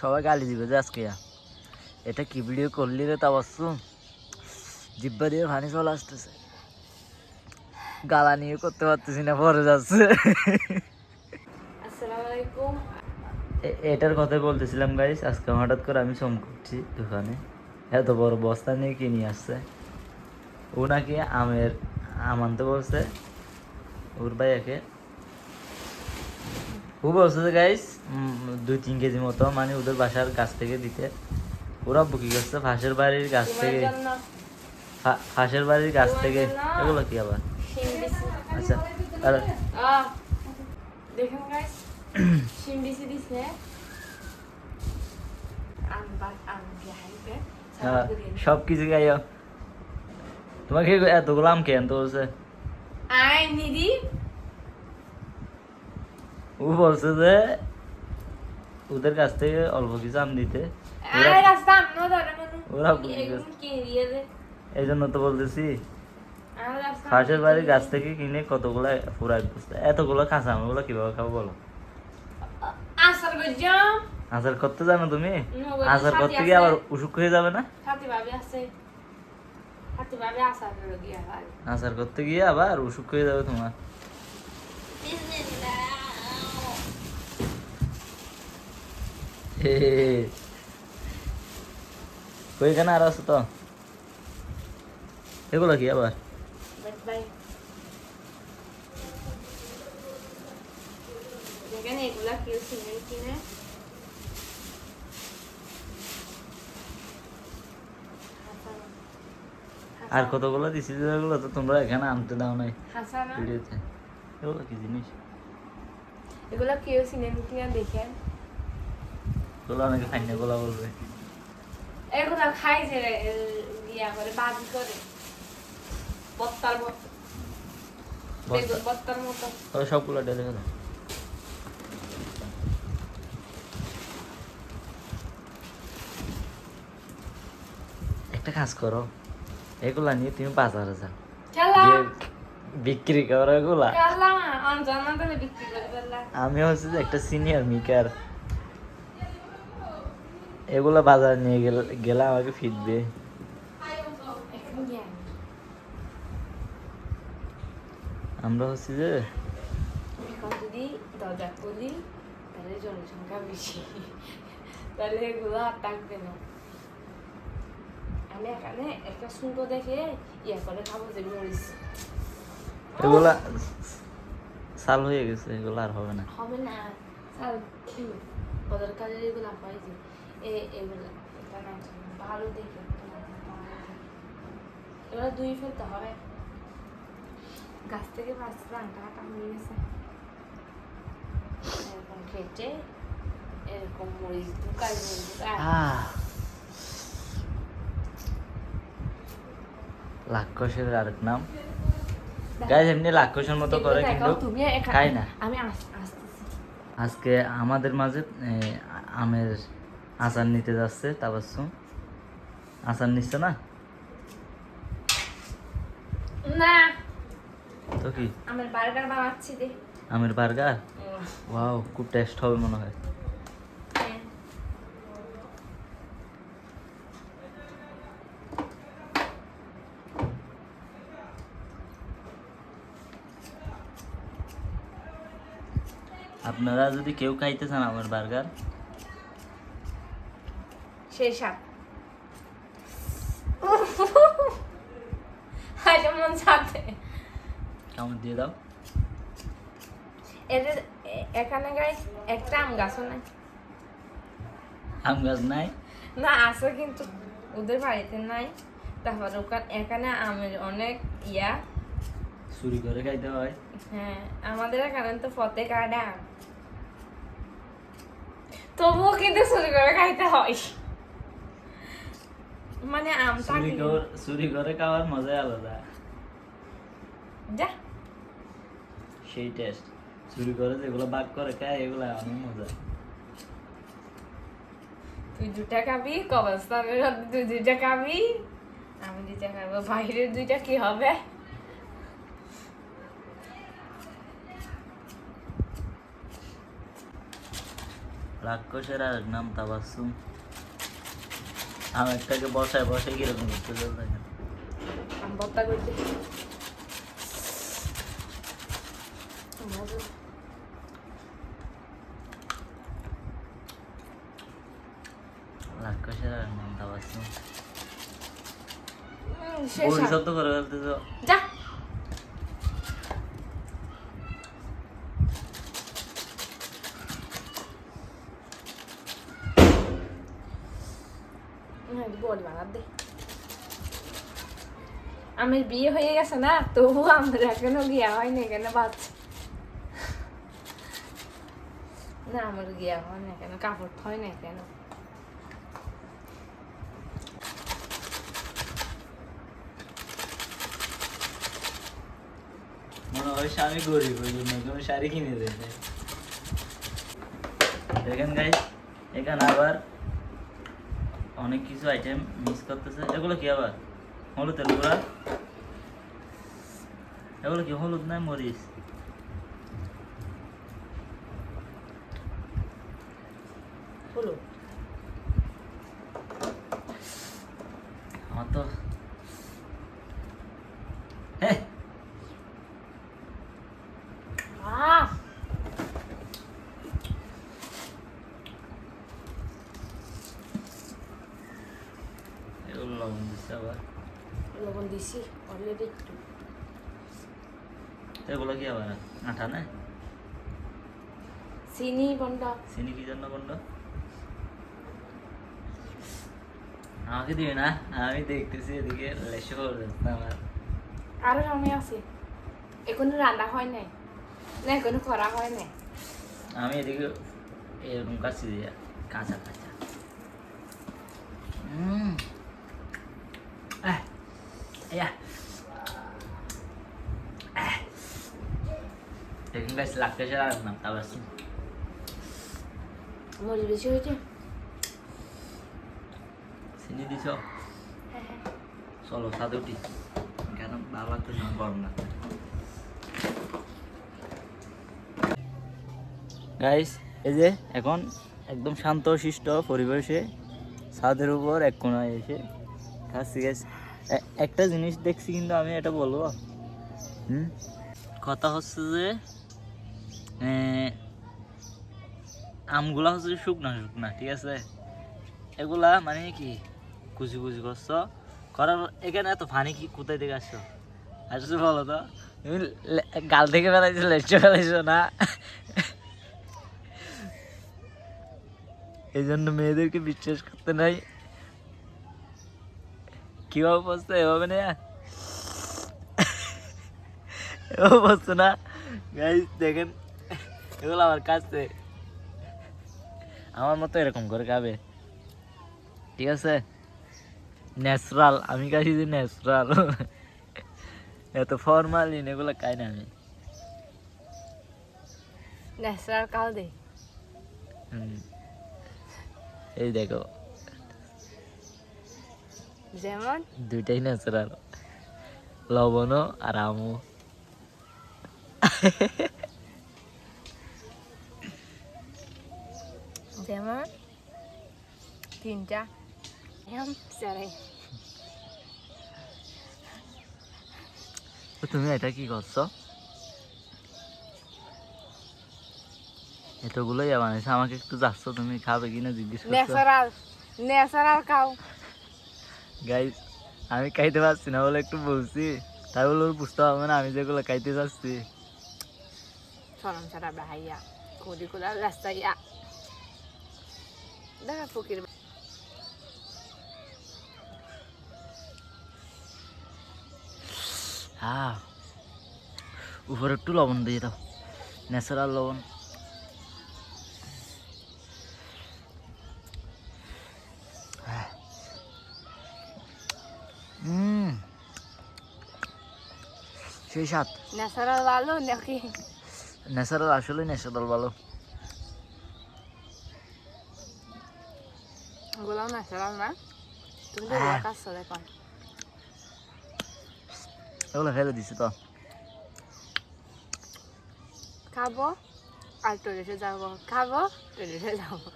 সবাই গালি দিবে যে আজকে এটা কি ভিডিও করলি রে তাবাসসুম, জিব্বা দিয়ে পানি চলে আসতেছে, গালা নিয়ে করতে পারতেছি না, পরে যাচ্ছে। আসসালামু আলাইকুম। এটার কথা বলতেছিলাম গাইস, আজকে হঠাৎ করে আমি চমক করছি দোকানে, এত বড় বস্তা নিয়ে কি নিয়ে আসছে। ও নাকি আম আনতে বলছে ওর ভাইয়াকে। ও বলছে যে গাইস 2-3 কেজি মতো মানে ওদের বাসার গাছ থেকে দিতে। ওরা বুকি করছে ফাঁসের বাড়ির গাছ থেকে, ফাঁসের বাড়ির গাছ থেকে। এগুলো কি আবার? আচ্ছা দেখুন গাইস, শিম বিসি দিছে আম খাইতে সব কিছু গাইও। তোমাকে এতগুলো আম কে আনতে বলছে? আই নিদি ও বলছে যে ওদের কাছ থেকে অল্প কিছু আম দিতে। আই রাস্তা আমনো ধরে ওরা কি দিয়ে দে এই জন্য তো বলতেছি আর রাস্তা ফাঁসের বাড়ির গাছ থেকে কিনে কতগুলো পুরা এক বস্তা। এতগুলো কাঁচা আম ওগুলো কিভাবে খাবো বলো? আসার গজাম আচার করতে জানো তুমি? আচার করতে গিয়ে আবার অসুখ হয়ে যাবে না? সাথী ভাবি আছে, সাথী ভাবি আসার গিয়া ভাই আচার করতে গিয়ে আবার অসুখ হয়ে যাবে তোমার। ওইখানে আর আছে তো। এগুলো কি আবার? বাই দেখেন এগুলা কেউ সিমেন্ট কিনে আর কতগুলো দিছি যেগুলো তো তোমরা এখানে আনতে দাও নাই হাসানা ভিডিওতে। এগুলো কি জিনিস? এগুলা কেউ সিমেন্ট কিনে দেখেন এগুলো অনেকে ফাইনে গোলা বলবে। এগুলা খাই যে ইয়া করে বাজি করে বত্তার বত্তার মতো তবে সবগুলো ঢেলে ফেলো। একটা কাজ করো, এগুলা নিয়ে তুমি বাজারে যাও, খেলা গিয়ে বিক্রি করো এগুলা। খেলা অঞ্জনা তাহলে বিক্রি করে ফেললা আমি হচ্ছে যে একটা সিনিয়র মেকার, এগুলা বাজারে নিয়ে গেলে আমাকে ফিরবে। আমরা হচ্ছে যে এখন যদি দরজা খুলি তাহলে জনসংখ্যা বেশি, তাহলে এগুলো আর থাকবে না। আমি এখানে একটা সুন্দর দেখে ইয়া করে খাবো যে মরিচ এগুলা সাল হয়ে গেছে, এগুলো আর হবে না। হবে না স্যার, বদর কালের এগুলো হয় যে এগুলো এটা না ভালো দেখে এবার দুই ফেলতে হবে। গাছ থেকে পাঁচটা আংটা কাটা হয়ে গেছে, এরকম কেটে এরকম মরিচ ঢুকাই লাক্ষসের আরেক নাম গাইস, এমনি লাক্ষসের মতো করে কিন্তু খাই না। আমি আসতেছি। আজকে আমাদের মাঝে আমের আচার নিতে যাচ্ছে তাবাসসুম। আচার নিচ্ছে না না তো কি? আমের বার্গার বানাচ্ছি দে। আমের বার্গার, ওয়াও, খুব টেস্ট হবে মনে হয়। হ্যাঁ। আপনারা যদি কেউ খাইতে চান আমার বার্গার, সেই সাপ যেমন সাথে কেমন দিয়ে দাও। এদের এখানে গাই একটা আম গাছও নাই। আম গাছ নাই? না আছে কিন্তু ওদের বাড়িতে নাই। তারপর এখানে আমের অনেক ইয়া, চুরি করে খাইতে হয়। হ্যাঁ আমাদের এখানে তো ফতে কাটা, তবুও কিন্তু চুরি করে খাইতে হয়। মানে আম চুরি করে খাওয়ার মজাই আলাদা, যা সেই টেস্ট। চুরি করে যেগুলো বাগ করে খায় এগুলো অনেক মজা। তুই দুটা খাবি, কবরস্থানের তুই দুইটা খাবি, আমি দুইটা খাবো, বাইরের দুইটা কি হবে? রাক্ষসের আর নাম তাবাসসুম। আমেরটাকে বসায় বসে কিরকম করতে চলতে আম ভর্তা করতে রাক্ষসের আর নাম তাবাসসুম। শেষ বড়ি শব্দ করে ফেলতে তো। যা বল বানাত দে আমার বিয়ে হয়ে গেছে না তবু আমার এখনো গিয়া হয়নি কেন বাচ্চা না আমার গিয়া হয় না কেন কাপড় হয় না কেন মনে হয় স্বামী গরিব ওই জন্য কোনো শাড়ি কিনে দেয় নাই। দেখেন গাইস এখানে আবার অনেক কিছু আইটেম মিক্স করতেছে। এগুলো কি আবার হলুদের গুঁড়া, এগুলো কি হলুদ না মরিচ? হলো আমার তো হ্যাঁ আহ এগুলো লবণ দিচ্ছে আবার। লবণ দিছি অলরেডি একটু এগুলো কি আবার আঠা না? চিনি বন্ডা চিনি কি জন্য বন্ধ? আমাকে দিবে না, আমি দেখতেছি এদিকে লেশো হয়ে যাচ্ছে আমার। আরো সময় আছে এখনো রান্না হয় নাই না এখনো করা হয় নাই আমি এদিকে এরকম কাছে দিয়ে কাঁচা কাঁচা দেখুন গাছ লাগতেছে আর নাম তাবাসসুম। মরিচ বেশি হয়েছে চিনি দিছ? চলো ছাদে উঠি, কেন ভালো লাগতেছে না, গরম লাগছে। গাইস এই যে এখন একদম শান্ত শিষ্ট পরিবেশে ছাদের উপর এক কোনায় এসে খাচ্ছি। গাইস একটা জিনিস দেখছি কিন্তু আমি এটা বলবো, কথা হচ্ছে যে আমগুলা হচ্ছে শুকনা শুকনা, ঠিক আছে? এগুলা মানে কি কুচি কুচি করছো করার, এখানে এত ফানি কি কোথায় থেকে আসছো? আসছো বলো তো, তুমি গাল থেকে বেড়াইছো লেচে বেড়াইছো না? এই জন্য মেয়েদেরকে বিশ্বাস করতে নাই। কিভাবে বসতো এভাবে না, এভাবে বসতো না। গাইস দেখেন এগুলো আমার কাছে, আমার মতো এরকম করে খাবে, ঠিক আছে? ন্যাচারাল, আমি কাছি যে ন্যাচারাল, এত ফরমালিন এগুলো খাই না আমি। ন্যাচারাল কাল দে এই দেখো যেমন দুইটাই ন্যাচারাল, লবণও আর আমও। যেমন তিনটা এম সারাই তো তুমি এটা কি করছো? এতগুলোই বানাইছো, আমাকে একটু যাচ্ছ তুমি খাবে কিনা জিজ্ঞেস করছো। ন্যাচারাল ন্যাচারাল খাও গাইস আমি খাইতে পারছি না বলে একটু বলছি, তাই বলে ওর বুঝতে পারবে না আমি যেগুলো খাইতে চাচ্ছি। সরম সারা ভাইয়া কোদি কোলা রাস্তাইয়া দেখা ফকির হ্যাঁ উপরে একটু লবণ দিয়ে দাও, ন্যাচারাল লবণ। সেই স্বাদ। ন্যাচারাল ভালো নাকি ন্যাচারাল, আসলে ন্যাচারাল ভালো। ওগুলো ন্যাচারাল না তুমি তো হ্যাঁ। কাছে দেখো এগুলো ফেলে দিছি তো। খাবো আর টয়লেটে যাবো খাবো টয়লেটে যাবো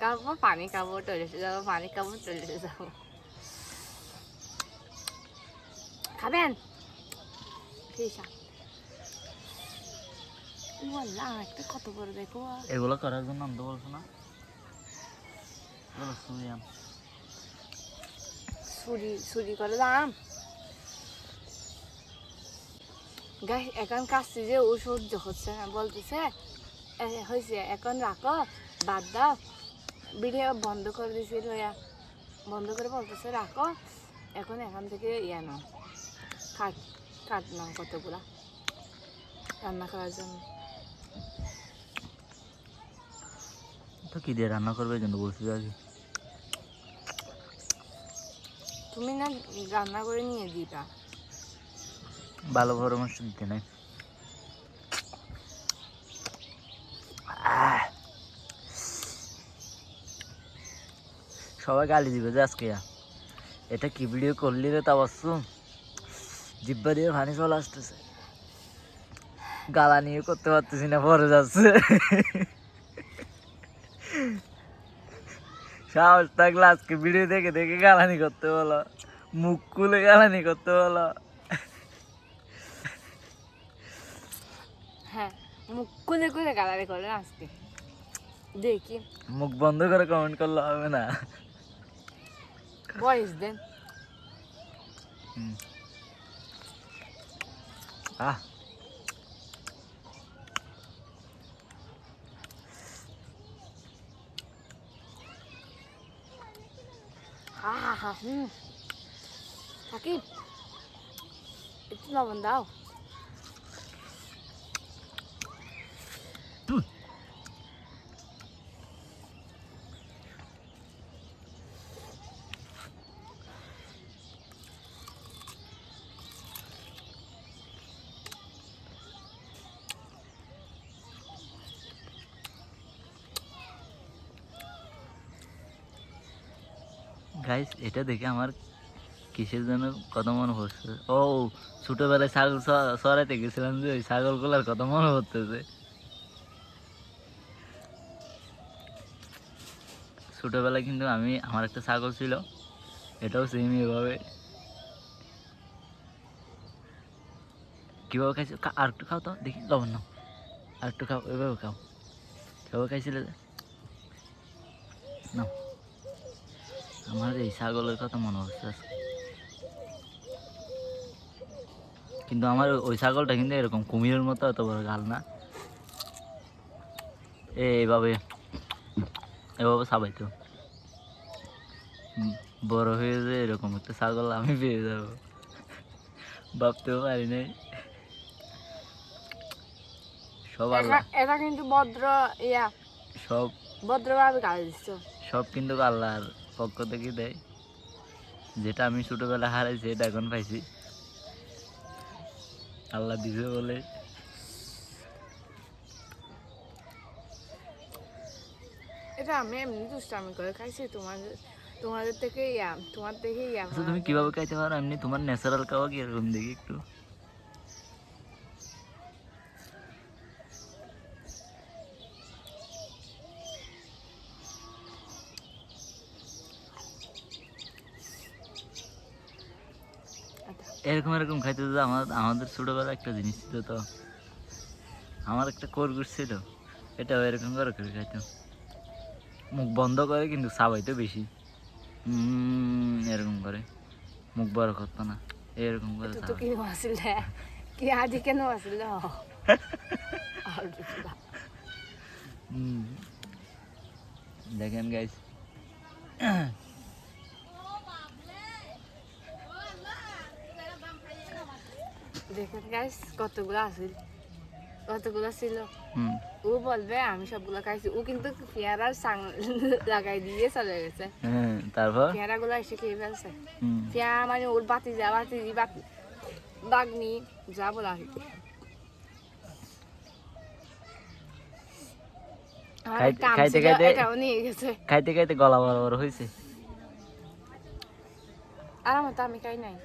খাবো, পানি খাবো, টয়লেটে যাবো, পানি খাবো, টয়লেটে যাবো। খাবেন? ঠিক আছে। ওয়াল্লাহ একটা কত বড় দেখো। এগুলো করার জন্য আনতে বলছো না? বলো সুইয়াম। ছুরি করে দাম। গাই এখন কাশছি যে ও সহ্য হচ্ছে না, বলতেছে হয়েছে এখন রাখো, বাদ দাও। ভিডিও বন্ধ করে দিয়েছিল, বন্ধ করে বলতেছে রাখো, এখন এখান থেকে ইয়ে নাও, কাট কাট নাও কতগুলা রান্না করার জন্য। তো কি দিয়ে রান্না করবে কিন্তু বলছি আগে। তুমি না রান্না করে নিয়ে দিবা। ভালো পরামর্শ দিতে নাই। সবাই গালি দিবে যে আজকে এটা কি ভিডিও করলি রে তাবাসসুম, জিব্বা দিয়ে পানি চলে আসতেছে, গালা নিয়ে করতে পারতেছি না, পরে যাচ্ছে। সাহস থাকলে আজকে ভিডিও দেখে দেখে গালানি করতে বলো, মুখ খুলে গালানি করতে বলো। হ্যাঁ, মুখ খুলে খুলে গালারি করে আজকে দেখি। মুখ বন্ধ করে কমেন্ট করলে হবে না। ভয়েস দেন। আহ সাকিব একটু লবণ দাও। গাইস এটা দেখে আমার কিসের জন্য কথা মনে পড়ছে, ও ছোটবেলায় ছাগল চড়াইতে গেছিলাম যে ওই ছাগলগুলার কথা মনে পড়তেছে। ছোটবেলায় কিন্তু আমার একটা ছাগল ছিল, এটাও সেম এভাবে কিভাবে খাইছিল। আর একটু খাও তো দেখি, লবণ নাও, আর একটু খাও, এভাবে খাও। কিভাবে খাইছিল যে নাও। আমার এই ছাগলের কথা মনে হচ্ছে আজকে। কিন্তু আমার ওই ছাগলটা কিন্তু এরকম কুমিরের মতো এত বড় গাল না, এইভাবে এভাবে সাবাইতো। বড় হয়ে যে এরকম একটা ছাগল আমি পেয়ে যাব ভাবতেও পারি নাই। সব আল্লাহ, এটা কিন্তু ভদ্র সব ভদ্রভাবে গালি দিচ্ছ। সব কিন্তু আল্লাহর পক্ষ থেকে দেয়। যেটা আমি ছোটবেলা হারাইছি এটা এখন পাইছি, আল্লাহ দিছে বলে। এটা আমি এমনি দুষ্টামি করে খাইছি, তোমাদের থেকে তোমার থেকে আচ্ছা তুমি কিভাবে খাইতে পারো এমনি? তোমার ন্যাচারাল খাওয়া কি এরকম দেখি একটু। এরকম এরকম খাইতে তো আমাদের ছোটবেলা একটা জিনিস ছিল তো, আমার একটা খরগোশ ছিল, এটাও এরকম করে করে খাইতো, মুখ বন্ধ করে কিন্তু চাবাইতো বেশি, এরকম করে, মুখ বড় করতো না, এরকম করে তো কি আসল কি আজ কেন আসল। দেখেন গাইস, দেখেন গাইস কতগুলো আছিল, কতগুলো ছিল। ও বলবে আমি সবগুলো খাইছি, ও কিন্তু পেয়ারার সাং লাগাই দিয়ে চলে গেছে। তারপর পেয়ারা গুলো এসে খেয়ে ফেলছে। পেয়ারা মানে ওর বাতি বাগনি যা বলা হয়। খাইতে খাইতে গলা বড় বড় হয়েছে। আর আমার তো আমি খাই নাই।